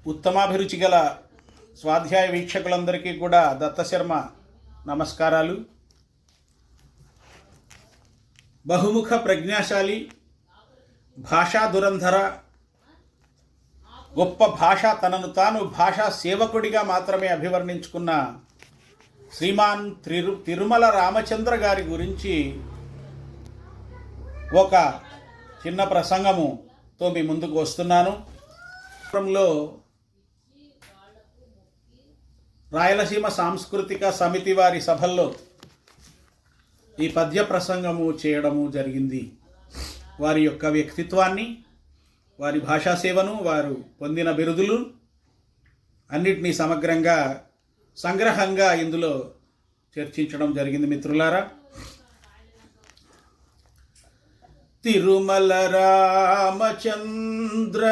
ఉత్తమాభిరుచి గల స్వాధ్యాయ వీక్షకులందరికీ కూడా దత్తశర్మ నమస్కారాలు. బహుముఖ ప్రజ్ఞాశాలి, భాషా దురంధర, గొప్ప భాష, తనను తాను భాషా సేవకుడిగా మాత్రమే అభివర్ణించుకున్న శ్రీమాన్ తిరుమల రామచంద్ర గారి గురించి ఒక చిన్న ప్రసంగముతో మీ ముందుకు వస్తున్నాను. రాయలసీమ సాంస్కృతిక సమితి వారి సభల్లో ఈ పద్య ప్రసంగము చేయడము జరిగింది. వారి యొక్క వ్యక్తిత్వాన్ని, వారి భాషా సేవను, వారు పొందిన బిరుదులు అన్నిటినీ సమగ్రంగా సంగ్రహంగా ఇందులో చర్చించడం జరిగింది. మిత్రులారా, తిరుమల రామచంద్ర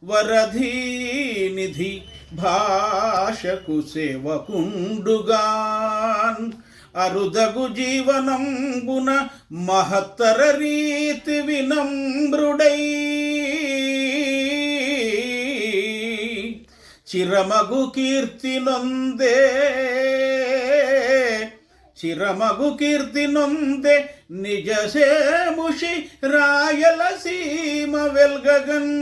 వరధీనిధి భాషకు సేవకుండుగాన్ అరుదగు జీవనంబున మహత్తర రీతి వినమ్రుడై చిరమగు కీర్తి నొందే నిజసేముషి రాయలసీమ వెల్గగన్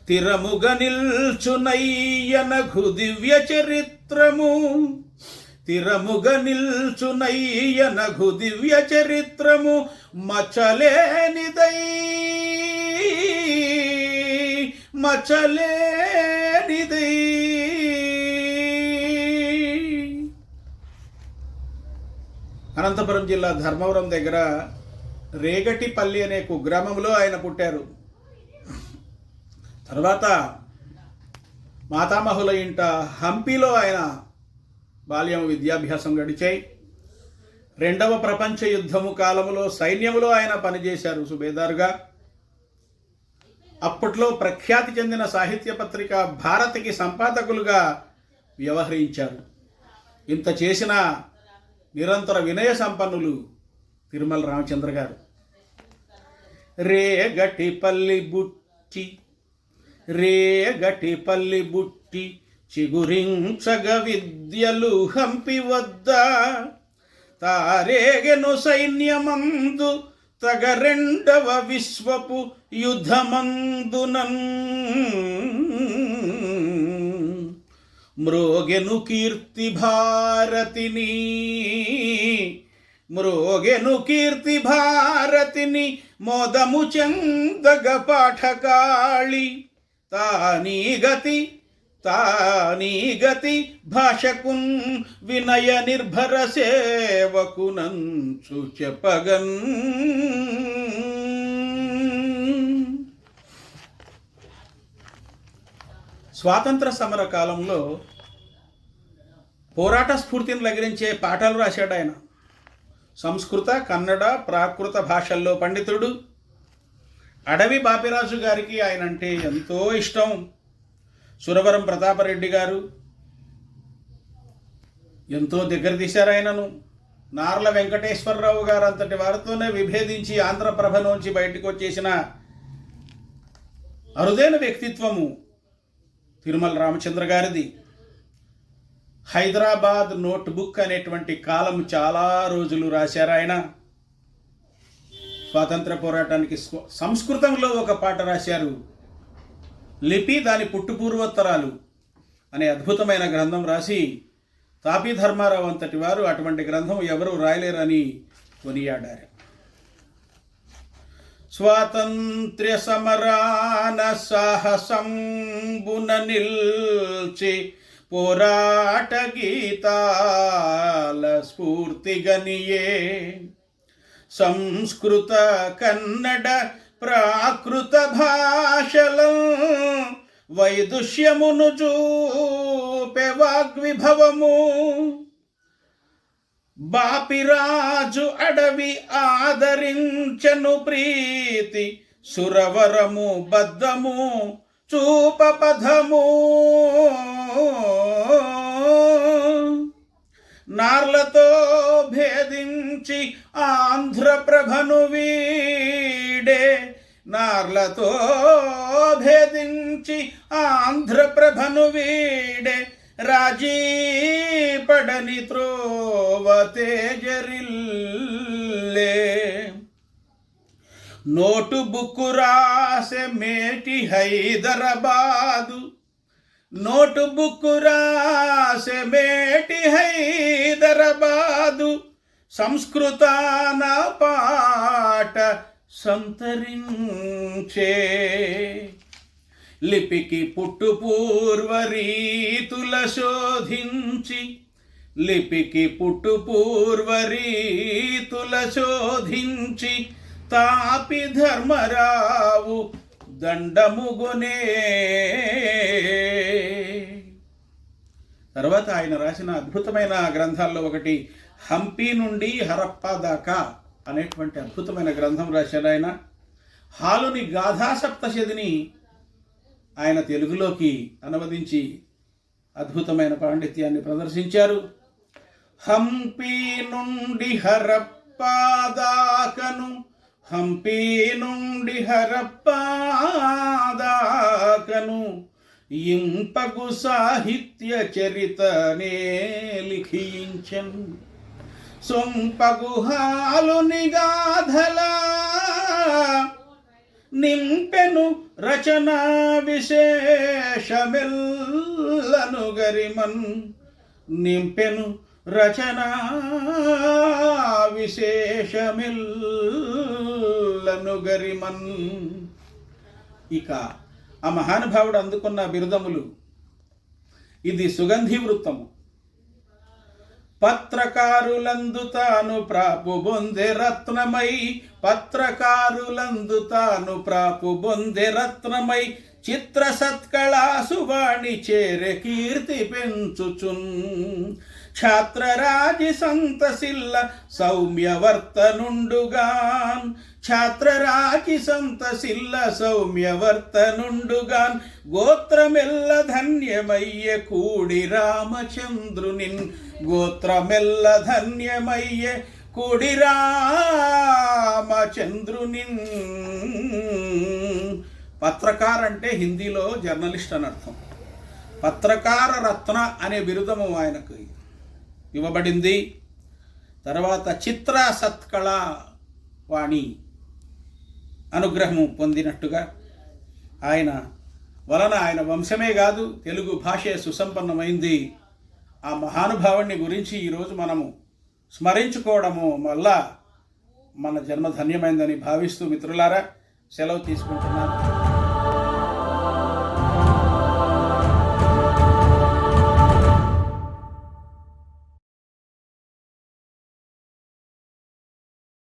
తిరముగ నిల్చునయ్యనఘు దివ్య చరిత్రము మచలేనిదై అనంతపురం జిల్లా ధర్మవరం దగ్గర రేగటిపల్లి అనే కుగ్రామంలో ఆయన పుట్టారు. తర్వాత మాతామహుల ఇంట హంపీలో ఆయన బాల్యం విద్యాభ్యాసం గడిచాయి. రెండవ ప్రపంచ యుద్ధము కాలంలో సైన్యంలో ఆయన పనిచేశారు సుబేదార్గా. అప్పట్లో ప్రఖ్యాతి చెందిన సాహిత్య పత్రిక భారతికి సంపాదకులుగా వ్యవహరించారు. ఇంత చేసిన నిరంతర వినయ సంపన్నులు తిరుమల రామచంద్ర గారు. రేగటిపల్లి బుట్టి చిగురించగ విద్యలు హంపి వద్ద తారేగెను సైన్యమందు తగ రెండవ విశ్వపు యుద్ధమందునన్ మ్రోగెను కీర్తి భారతిని మోదము చెందగ పాఠకాళి తానీ గతి భాషకున్ వినయ నిర్భర సేవకునంచు చెప్పగన్. స్వాతంత్ర సమర కాలంలో పోరాట స్ఫూర్తిని లగరించే పాఠాలు రాశాడు ఆయన. సంస్కృత, కన్నడ, ప్రాకృత భాషల్లో పండితుడు. అడవి బాపిరాజు గారికి ఆయన అంటే ఎంతో ఇష్టం. సురవరం ప్రతాపరెడ్డి గారు ఎంతో దగ్గర తీశారు ఆయనను. నార్ల వెంకటేశ్వరరావు గారు అంతటి వారితోనే విభేదించి ఆంధ్రప్రభలోంచి బయటకు వచ్చేసిన అరుదైన వ్యక్తిత్వము తిరుమల రామచంద్ర గారిది. హైదరాబాద్ నోట్బుక్ అనేటువంటి కాలం చాలా రోజులు రాశారు ఆయన. స్వాతంత్ర పోరాటానికి సంస్కృతంలో ఒక పాట రాశారు. లిపి, దాని పుట్టుపూర్వోత్తరాలు అనే అద్భుతమైన గ్రంథం రాసి తాపీ ధర్మారావు అంతటి వారు అటువంటి గ్రంథం ఎవరూ రాయలేరని కొనియాడారు. స్వాతంత్ర్య సమరాన సాహసంబున నిల్చి పోరాట గీతాల స్ఫూర్తిగనియే సంస్కృత, కన్నడ, ప్రాకృత భాషలో వైదుష్యమును చూపే వాగ్విభవము బాపిరాజు అడవి ఆదరించను ప్రీతి సురవరము బద్ధము చూపపథము నార్లతో భేదించి ఆంధ్రప్రభను వీడే, నార్లతో భేదించి ఆంధ్రప్రభను వీడే, రాజీ పడని త్రోవ తేజరిల్లే. నోటు బుక్కు రాసే మేటి హైదరాబాదు, నోటు బుక్కు రాసే మేటి హైదరాబాదు, సంస్కృతాన పాట సంతరించే. లిపికి పుట్టు పూర్వ రీతుల శోధించి, లిపికి పుట్టు పూర్వ రీతుల శోధించి, తాపి ధర్మరావు దండముగునే. తర్వాత ఆయన రాసిన అద్భుతమైన గ్రంథాల్లో ఒకటి హంపి నుండి హరప్పా దాకా అనేటువంటి అద్భుతమైన గ్రంథం రాశాడు ఆయన. హాలుని గాథాసప్తశతిని ఆయన తెలుగులోకి అనువదించి అద్భుతమైన పాండిత్యాన్ని ప్రదర్శించారు. హంపి నుండి హరప్పా దాకను, హంపి నుండి హరప్పా దాకను, ఇంపగు సాహిత్య చరితనే లిఖించన్. సొంపగు హాలుని గాథలా నింపెను రచనా విశేషమెల్లను గరిమన్, నింపెను రచనా విశేషమెల్లను గరిమన్. ఇక ఆ మహానుభావుడు అందుకున్న బిరుదములు. ఇది సుగంధి వృత్తము. పత్రకారులందు తాను ప్రాపు బొందె రత్నమై, పత్రకారులందు తాను ప్రాపు బొందె రత్నమై, చిత్ర సత్కళా సువాణి చేరె కీర్తి పెంచుచున్. ఛాత్రరాజి సంతసిల్ల సౌమ్యవర్తనుండుగాన్, ఛాత్రరాజి సంతసిల్ల సౌమ్యవర్తనుండుగాన్, గోత్రమెల్ల ధన్యమయ్యే కూడి రామచంద్రునిన్, గోత్రమెల్ల ధన్యమయ్యే కూడి రామచంద్రునిన్. పత్రకార్ అంటే హిందీలో జర్నలిస్ట్ అని అర్థం. పత్రకార రత్న అనే బిరుదము ఆయనకు ఇవ్వబడింది. తర్వాత చిత్ర సత్కళ వాణి అనుగ్రహము పొందినట్టుగా ఆయన వలన ఆయన వంశమే కాదు తెలుగు భాషే సుసంపన్నమైంది. ఆ మహానుభావుని గురించి ఈరోజు మనము స్మరించుకోవడము వల్ల మన జన్మ ధన్యమైందని భావిస్తూ మిత్రులారా సెలవు తీసుకుంటున్నాను.